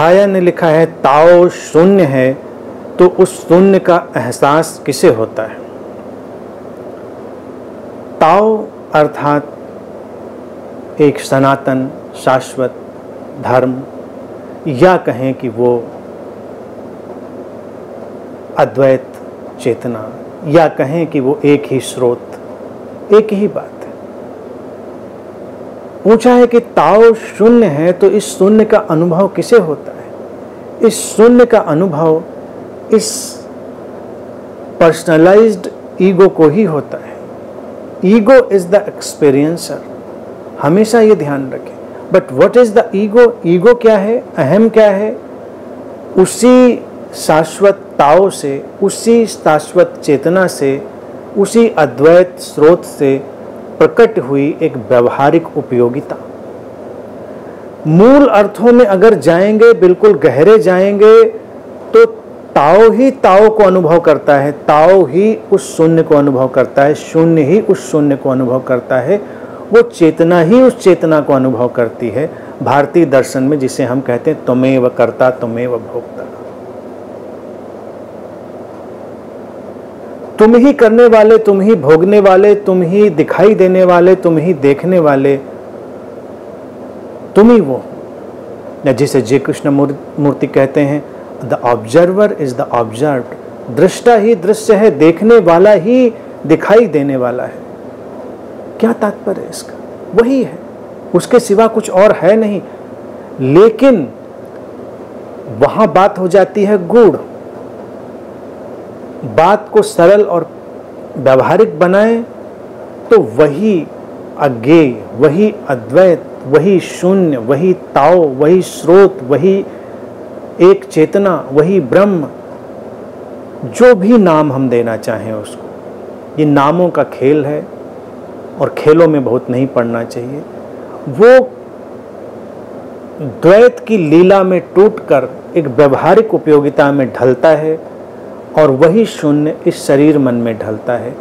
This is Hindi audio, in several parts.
छाया ने लिखा है ताओ शून्य है, तो उस शून्य का एहसास किसे होता है? ताओ अर्थात एक सनातन शाश्वत धर्म, या कहें कि वो अद्वैत चेतना, या कहें कि वो एक ही स्रोत, एक ही बात है। पूछा है कि ताओ शून्य है, तो इस शून्य का अनुभव किसे होता है? इस शून्य का अनुभव इस पर्सनलाइज्ड ईगो को ही होता है। ईगो इज द एक्सपीरियंसर, हमेशा ये ध्यान रखें। But what is the ego? Ego क्या है? अहम क्या है? उसी शाश्वत ताओ से, उसी शाश्वत चेतना से, उसी अद्वैत स्रोत से प्रकट हुई एक व्यवहारिक उपयोगिता। मूल अर्थों में अगर जाएंगे, बिल्कुल गहरे जाएंगे, तो ताओ ही ताओ को अनुभव करता है, ताओ ही उस शून्य को अनुभव करता है, शून्य ही उस शून्य को अनुभव करता है, वो चेतना ही उस चेतना को अनुभव करती है। भारतीय दर्शन में जिसे हम कहते हैं त्वमेव कर्ता त्वमेव भोक्ता, तुम ही करने वाले, तुम ही भोगने वाले, तुम ही दिखाई देने वाले, तुम ही देखने वाले, तुम ही वो, या जिसे जय कृष्ण मूर्ति कहते हैं the observer is the observed. दृष्टा ही दृश्य है, देखने वाला ही दिखाई देने वाला है। क्या तात्पर्य है इसका? वही है, उसके सिवा कुछ और है नहीं। लेकिन वहां बात हो जाती है गूढ़। बात को सरल और व्यवहारिक बनाएं तो वही अज्ञेय, वही अद्वैत, वही शून्य, वही ताओ, वही स्रोत, वही एक चेतना, वही ब्रह्म, जो भी नाम हम देना चाहें उसको। ये नामों का खेल है और खेलों में बहुत नहीं पड़ना चाहिए। वो द्वैत की लीला में टूटकर एक व्यवहारिक उपयोगिता में ढलता है, और वही शून्य इस शरीर मन में ढलता है।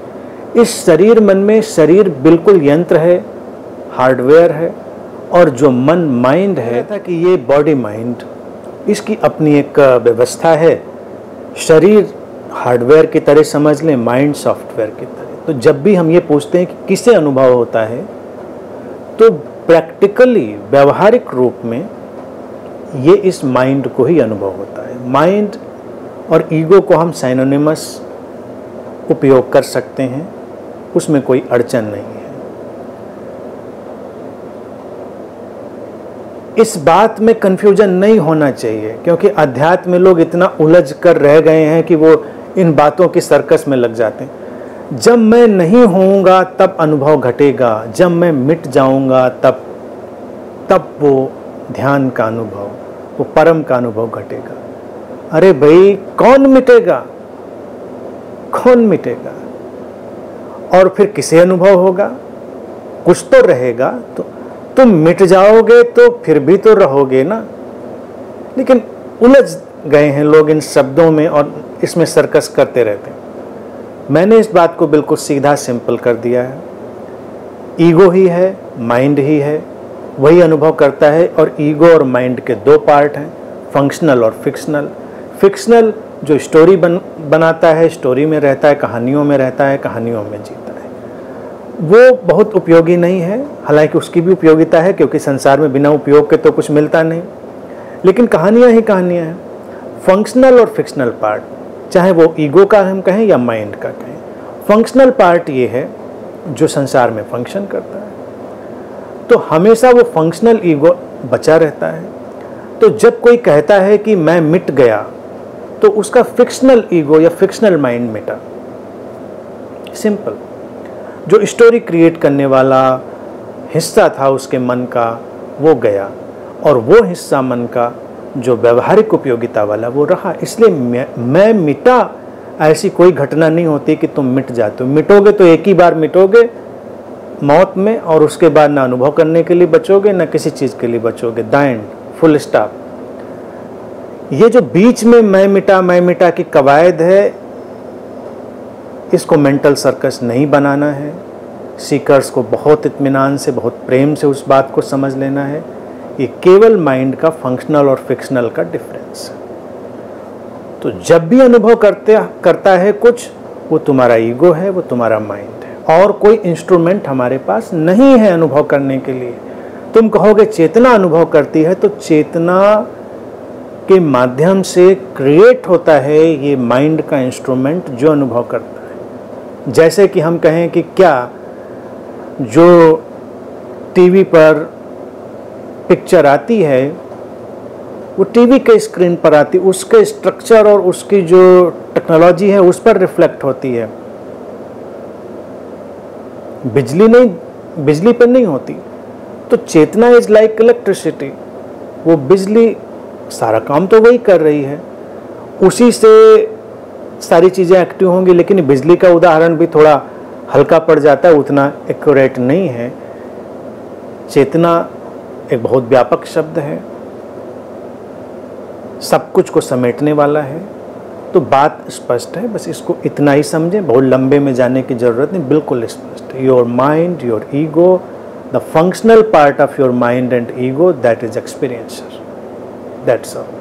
इस शरीर मन में शरीर बिल्कुल यंत्र है, हार्डवेयर है, और जो मन माइंड है था कि ये बॉडी माइंड, इसकी अपनी एक व्यवस्था है। शरीर हार्डवेयर की तरह समझ लें, माइंड सॉफ्टवेयर की तरह। तो जब भी हम ये पूछते हैं कि किसे अनुभव होता है, तो प्रैक्टिकली व्यवहारिक रूप में ये इस माइंड को ही अनुभव होता है। माइंड और ईगो को हम साइनोनिमस उपयोग कर सकते हैं, उसमें कोई अड़चन नहीं है। इस बात में कंफ्यूजन नहीं होना चाहिए, क्योंकि अध्यात्म में लोग इतना उलझ कर रह गए हैं कि वो इन बातों की सर्कस में लग जाते हैं। जब मैं नहीं होऊंगा तब अनुभव घटेगा, जब मैं मिट जाऊंगा तब वो ध्यान का अनुभव, वो परम का अनुभव घटेगा। अरे भाई, कौन मिटेगा? कौन मिटेगा? और फिर किसे अनुभव होगा? कुछ तो रहेगा। तो तुम मिट जाओगे तो फिर भी तो रहोगे ना। लेकिन उलझ गए हैं लोग इन शब्दों में और इसमें सर्कस करते रहते हैं। मैंने इस बात को बिल्कुल सीधा सिंपल कर दिया है। ईगो ही है, माइंड ही है, वही अनुभव करता है। और ईगो और माइंड के दो पार्ट हैं, फंक्शनल और फिक्शनल। फिक्शनल जो स्टोरी बनाता है, स्टोरी में रहता है, कहानियों में रहता है, कहानियों में जीता है, वो बहुत उपयोगी नहीं है। हालांकि उसकी भी उपयोगिता है, क्योंकि संसार में बिना उपयोग के तो कुछ मिलता नहीं। लेकिन कहानियाँ ही कहानियाँ हैं। फंक्शनल और फिक्शनल पार्ट, चाहे वो ईगो का हम कहें या माइंड का कहें, फंक्शनल पार्ट ये है जो संसार में फंक्शन करता है। तो हमेशा वो फंक्शनल ईगो बचा रहता है। तो जब कोई कहता है कि मैं मिट गया, तो उसका फिक्शनल ईगो या फिक्शनल माइंड मिटा। सिंपल। जो स्टोरी क्रिएट करने वाला हिस्सा था उसके मन का, वो गया, और वो हिस्सा मन का जो व्यवहारिक उपयोगिता वाला वो रहा। इसलिए मैं मिटा ऐसी कोई घटना नहीं होती कि तुम मिट जाते हो। मिटोगे तो एक ही बार मिटोगे, मौत में, और उसके बाद ना अनुभव करने के लिए बचोगे, ना किसी चीज़ के लिए बचोगे। The end, full stop. ये जो बीच में मैं मिटा की कवायद है, इसको मेंटल सर्कस नहीं बनाना है। सीकर्स को बहुत इत्मीनान से, बहुत प्रेम से उस बात को समझ लेना है ये केवल माइंड का फंक्शनल और फिक्शनल का डिफरेंस है। तो जब भी अनुभव करता है कुछ, वो तुम्हारा ईगो है, वो तुम्हारा माइंड है, और कोई इंस्ट्रूमेंट हमारे पास नहीं है अनुभव करने के लिए। तुम कहोगे चेतना अनुभव करती है, तो चेतना के माध्यम से क्रिएट होता है ये माइंड का इंस्ट्रूमेंट जो अनुभव करता है। जैसे कि हम कहें कि क्या जो टीवी पर पिक्चर आती है वो टीवी के स्क्रीन पर आती, उसके स्ट्रक्चर और उसकी जो टेक्नोलॉजी है उस पर रिफ्लेक्ट होती है, बिजली पर नहीं होती। तो चेतना इज लाइक इलेक्ट्रिसिटी, वो बिजली सारा काम तो वही कर रही है, उसी से सारी चीज़ें एक्टिव होंगी। लेकिन बिजली का उदाहरण भी थोड़ा हल्का पड़ जाता है, उतना एक्यूरेट नहीं है। चेतना एक बहुत व्यापक शब्द है, सब कुछ को समेटने वाला है। तो बात स्पष्ट है, बस इसको इतना ही समझें, बहुत लंबे में जाने की जरूरत नहीं, बिल्कुल स्पष्ट है। Your mind, your ego, the functional part of your mind and ego, that is experiencer, that's all.